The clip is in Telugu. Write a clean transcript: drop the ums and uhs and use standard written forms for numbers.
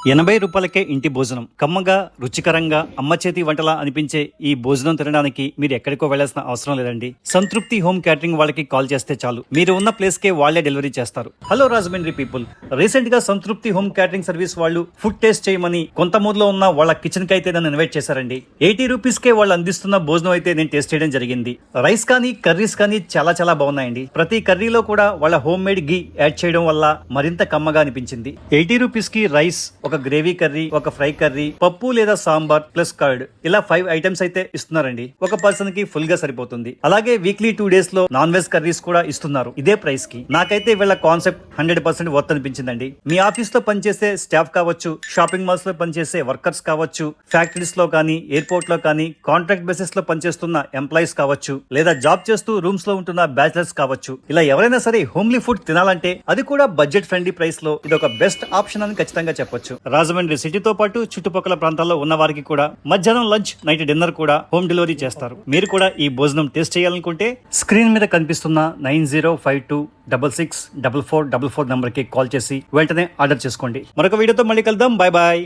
రూ. 80కే ఇంటి భోజనం. కమ్మగా, రుచికరంగా, అమ్మ చేతి వంటలా అనిపించే ఈ భోజనం తినడానికి మీరు ఎక్కడికో వెళ్లాల్సిన అవసరం లేదండి. సంతృప్తి హోమ్ క్యాటరింగ్ వాళ్ళకి కాల్ చేస్తే చాలు, మీరు ఉన్న ప్లేస్ కే వాళ్లే డెలివరీ చేస్తారు. హలో రాజమండ్రి పీపుల్, రీసెంట్ గా సంతృప్తి హోమ్ క్యాటరింగ్ సర్వీస్ వాళ్ళు ఫుడ్ టేస్ట్ చేయమని కొంతమూరులో ఉన్న వాళ్ళ కిచెన్ కి అయితే నన్ను ఇన్వైట్ చేశారండి. రూ. 80కే వాళ్ళు అందిస్తున్న భోజనం అయితే నేను టేస్ట్ చేయడం జరిగింది. రైస్ కానీ కర్రీస్ కానీ చాలా చాలా బాగున్నాయండి. ప్రతి కర్రీలో కూడా వాళ్ళ హోమ్ మేడ్ గీ యాడ్ చేయడం వల్ల మరింత కమ్మగా అనిపించింది. రూ. 80కి రైస్, ఒక గ్రేవీ కర్రీ, ఒక ఫ్రై కర్రీ, పప్పు లేదా సాంబార్ ప్లస్ కర్డ్, ఇలా 5 ఐటమ్స్ అయితే ఇస్తున్నారండి. ఒక పర్సన్ కి ఫుల్ గా సరిపోతుంది. అలాగే వీక్లీ 2 days లో నాన్ వెజ్ కర్రీస్ కూడా ఇస్తున్నారు ఇదే ప్రైస్ కి. నాకైతే వీళ్ళ కాన్సెప్ట్ 100% వర్త్ అనిపించిందండి. మీ ఆఫీస్ లో పనిచేసే స్టాఫ్ కావచ్చు, షాపింగ్ మాల్స్ లో పనిచేసే వర్కర్స్ కావచ్చు, ఫ్యాక్టరీస్ లో కానీ, ఎయిర్పోర్ట్ లో కానీ కాంట్రాక్ట్ బేసిస్ లో పనిచేస్తున్న ఎంప్లాయీస్ కావచ్చు, లేదా జాబ్ చేస్తూ రూమ్స్ లో ఉంటున్న బ్యాచిలర్స్ కావచ్చు, ఇలా ఎవరైనా సరే హోమ్లీ ఫుడ్ తినాలంటే అది కూడా బడ్జెట్ ఫ్రెండ్లీ ప్రైస్ లో ఇది ఒక బెస్ట్ ఆప్షన్ అని ఖచ్చితంగా చెప్పొచ్చు. రాజమండ్రి సిటీతో పాటు చుట్టుపక్కల ప్రాంతాల్లో ఉన్న వారికి కూడా మధ్యాహ్నం లంచ్, నైట్ డిన్నర్ కూడా హోమ్ డెలివరీ చేస్తారు. మీరు కూడా ఈ భోజనం టేస్ట్ చేయాలనుకుంటే స్క్రీన్ మీద కనిపిస్తున్న 9052664444 నంబర్ కి కాల్ చేసి వెంటనే ఆర్డర్ చేసుకోండి. మరొక వీడియోతో మళ్ళీ కలుద్దాం. Bye bye.